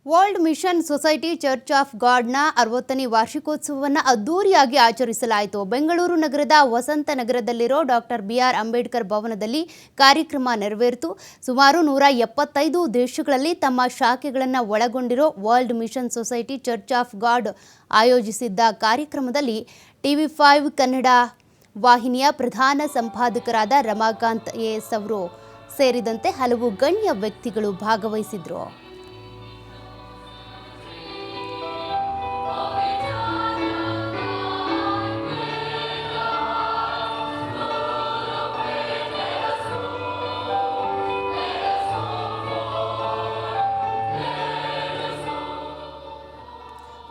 World mission society church of ಗಾಡ್ನ 60ನೇ ವಾರ್ಷಿಕೋತ್ಸವವನ್ನು ಅದ್ದೂರಿಯಾಗಿ ಆಚರಿಸಲಾಯಿತು. ಬೆಂಗಳೂರು ನಗರದ ವಸಂತ ನಗರದಲ್ಲಿರೋ ಡಾಕ್ಟರ್ ಬಿ.ಆರ್. ಅಂಬೇಡ್ಕರ್ ಭವನದಲ್ಲಿ ಕಾರ್ಯಕ್ರಮ ನೆರವೇರಿತು. ಸುಮಾರು 175 ದೇಶಗಳಲ್ಲಿ ತಮ್ಮ ಶಾಖೆಗಳನ್ನು ಒಳಗೊಂಡಿರೋ World mission society church of God ಆಯೋಜಿಸಿದ್ದ ಕಾರ್ಯಕ್ರಮದಲ್ಲಿ TV5 ಕನ್ನಡ ವಾಹಿನಿಯ ಪ್ರಧಾನ ಸಂಪಾದಕರಾದ ರಮಾಕಾಂತ್ ಎಸ್ ಅವರು ಸೇರಿದಂತೆ ಹಲವು ಗಣ್ಯ ವ್ಯಕ್ತಿಗಳು ಭಾಗವಹಿಸಿದ್ರು.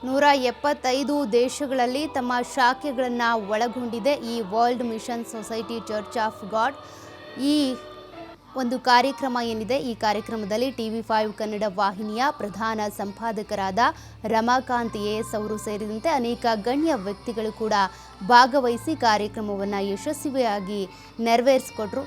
ನೂರ 75 ದೇಶಗಳಲ್ಲಿ ತಮ್ಮ ಶಾಖೆಗಳನ್ನು ಒಳಗೊಂಡಿದೆ ಈ world mission society church of God. ಈ ಒಂದು ಕಾರ್ಯಕ್ರಮ ಏನಿದೆ, ಈ ಕಾರ್ಯಕ್ರಮದಲ್ಲಿ TV5 ಕನ್ನಡ ವಾಹಿನಿಯ ಪ್ರಧಾನ ಸಂಪಾದಕರಾದ ರಮಾಕಾಂತ್ ಎಸ್ ಅವರು ಸೇರಿದಂತೆ ಅನೇಕ ಗಣ್ಯ ವ್ಯಕ್ತಿಗಳು ಕೂಡ ಭಾಗವಹಿಸಿ ಕಾರ್ಯಕ್ರಮವನ್ನು ಯಶಸ್ವಿಯಾಗಿ ನೆರವೇರಿಸಿಕೊಟ್ರು.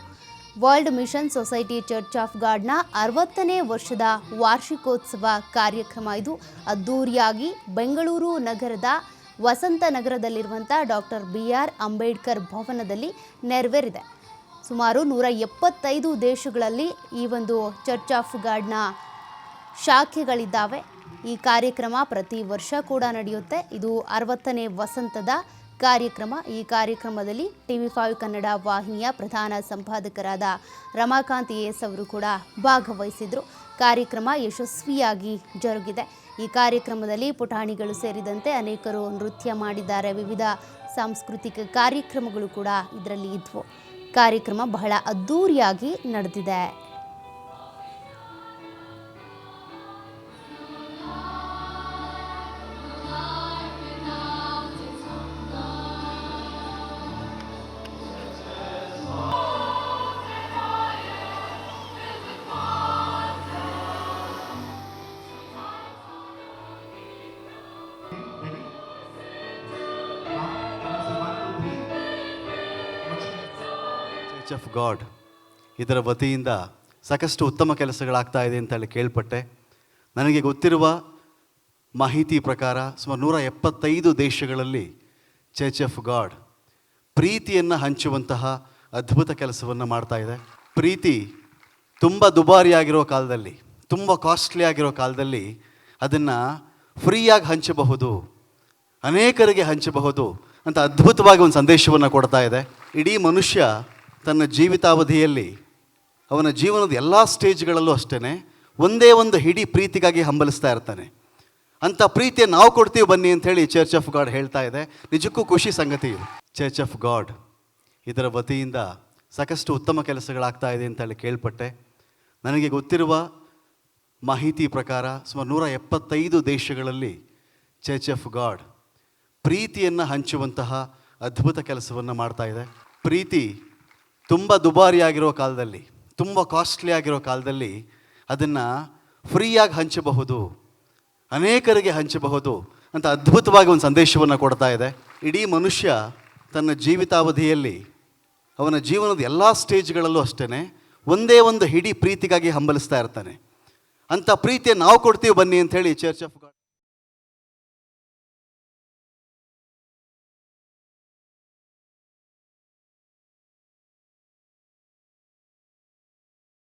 World mission society church of ಗಾಡ್ನ 60ನೇ ವರ್ಷದ ವಾರ್ಷಿಕೋತ್ಸವ ಕಾರ್ಯಕ್ರಮ ಇದು ಅದ್ದೂರಿಯಾಗಿ ಬೆಂಗಳೂರು ನಗರದ ವಸಂತ ನಗರದಲ್ಲಿರುವಂಥ ಡಾಕ್ಟರ್ ಬಿ.ಆರ್. ಅಂಬೇಡ್ಕರ್ ಭವನದಲ್ಲಿ ನೆರವೇರಿದೆ. ಸುಮಾರು 175 ದೇಶಗಳಲ್ಲಿ ಈ ಒಂದು ಚರ್ಚ್ ಆಫ್ ಗಾಡ್ನ ಶಾಖೆಗಳಿದ್ದಾವೆ. ಈ ಕಾರ್ಯಕ್ರಮ ಪ್ರತಿ ವರ್ಷ ಕೂಡ ನಡೆಯುತ್ತೆ. ಇದು 60ನೇ ವಸಂತದ ಕಾರ್ಯಕ್ರಮ. ಈ ಕಾರ್ಯಕ್ರಮದಲ್ಲಿ TV5 ಕನ್ನಡ ವಾಹಿನಿಯ ಪ್ರಧಾನ ಸಂಪಾದಕರಾದ ರಮಾಕಾಂತ್ ಎಸ್ ಅವರು ಕೂಡ ಭಾಗವಹಿಸಿದರು. ಕಾರ್ಯಕ್ರಮ ಯಶಸ್ವಿಯಾಗಿ ಜರುಗಿದೆ. ಈ ಕಾರ್ಯಕ್ರಮದಲ್ಲಿ ಪುಟಾಣಿಗಳು ಸೇರಿದಂತೆ ಅನೇಕರು ನೃತ್ಯ ಮಾಡಿದ್ದಾರೆ. ವಿವಿಧ ಸಾಂಸ್ಕೃತಿಕ ಕಾರ್ಯಕ್ರಮಗಳು ಕೂಡ ಇದರಲ್ಲಿ ಇದ್ವು. ಕಾರ್ಯಕ್ರಮ ಬಹಳ ಅದ್ದೂರಿಯಾಗಿ ನಡೆದಿದೆ. ಚರ್ಚ್ ಆಫ್ ಗಾಡ್ ಇದರ ವತಿಯಿಂದ ಸಾಕಷ್ಟು ಉತ್ತಮ ಕೆಲಸಗಳಾಗ್ತಾ ಇದೆ ಅಂತ ಹೇಳಿ ಕೇಳ್ಪಟ್ಟೆ. ನನಗೆ ಗೊತ್ತಿರುವ ಮಾಹಿತಿ ಪ್ರಕಾರ ಸುಮಾರು 175 ದೇಶಗಳಲ್ಲಿ ಚರ್ಚ್ ಆಫ್ ಗಾಡ್ ಪ್ರೀತಿಯನ್ನು ಹಂಚುವಂತಹ ಅದ್ಭುತ ಕೆಲಸವನ್ನು ಮಾಡ್ತಾ ಇದೆ. ಪ್ರೀತಿ ತುಂಬ ದುಬಾರಿಯಾಗಿರೋ ಕಾಲದಲ್ಲಿ, ತುಂಬ ಕಾಸ್ಟ್ಲಿ ಆಗಿರೋ ಕಾಲದಲ್ಲಿ ಅದನ್ನು ಫ್ರೀಯಾಗಿ ಹಂಚಬಹುದು, ಅನೇಕರಿಗೆ ಹಂಚಬಹುದು ಅಂತ ಅದ್ಭುತವಾಗಿ ಒಂದು ಸಂದೇಶವನ್ನು ಕೊಡ್ತಾ ಇದೆ. ಇಡೀ ಮನುಷ್ಯ ತನ್ನ ಜೀವಿತಾವಧಿಯಲ್ಲಿ ಅವನ ಜೀವನದ ಎಲ್ಲ ಸ್ಟೇಜ್ಗಳಲ್ಲೂ ಅಷ್ಟೇ ಒಂದೇ ಒಂದು ಹಿಡಿ ಪ್ರೀತಿಗಾಗಿ ಹಂಬಲಿಸ್ತಾ ಇರ್ತಾನೆ. ಅಂಥ ಪ್ರೀತಿಯನ್ನು ನಾವು ಕೊಡ್ತೀವಿ ಬನ್ನಿ ಅಂಥೇಳಿ ಚರ್ಚ್ ಆಫ್ ಗಾಡ್ ಹೇಳ್ತಾ ಇದೆ. ನಿಜಕ್ಕೂ ಖುಷಿ ಸಂಗತಿ ಇದು. ಚರ್ಚ್ ಆಫ್ ಗಾಡ್ ಇದರ ವತಿಯಿಂದ ಸಾಕಷ್ಟು ಉತ್ತಮ ಕೆಲಸಗಳಾಗ್ತಾ ಇದೆ ಅಂತ ಹೇಳಿ ಕೇಳ್ಪಟ್ಟೆ. ನನಗೆ ಗೊತ್ತಿರುವ ಮಾಹಿತಿ ಪ್ರಕಾರ ಸುಮಾರು 175 ದೇಶಗಳಲ್ಲಿ ಚರ್ಚ್ ಆಫ್ ಗಾಡ್ ಪ್ರೀತಿಯನ್ನು ಹಂಚುವಂತಹ ಅದ್ಭುತ ಕೆಲಸವನ್ನು ಮಾಡ್ತಾ ಇದೆ. ಪ್ರೀತಿ ತುಂಬ ದುಬಾರಿಯಾಗಿರೋ ಕಾಲದಲ್ಲಿ, ತುಂಬ ಕಾಸ್ಟ್ಲಿ ಆಗಿರೋ ಕಾಲದಲ್ಲಿ ಅದನ್ನು ಫ್ರೀಯಾಗಿ ಹಂಚಬಹುದು, ಅನೇಕರಿಗೆ ಹಂಚಬಹುದು ಅಂತ ಅದ್ಭುತವಾಗಿ ಒಂದು ಸಂದೇಶವನ್ನು ಕೊಡ್ತಾ ಇದೆ. ಇಡೀ ಮನುಷ್ಯ ತನ್ನ ಜೀವಿತಾವಧಿಯಲ್ಲಿ ಅವನ ಜೀವನದ ಎಲ್ಲ ಸ್ಟೇಜ್ಗಳಲ್ಲೂ ಅಷ್ಟೇ ಒಂದೇ ಒಂದು ಹಿಡಿ ಪ್ರೀತಿಗಾಗಿ ಹಂಬಲಿಸ್ತಾ ಇರ್ತಾನೆ. ಅಂಥ ಪ್ರೀತಿಯನ್ನು ನಾವು ಕೊಡ್ತೀವಿ ಬನ್ನಿ ಅಂಥೇಳಿ ಚರ್ಚ್ ಆಫ್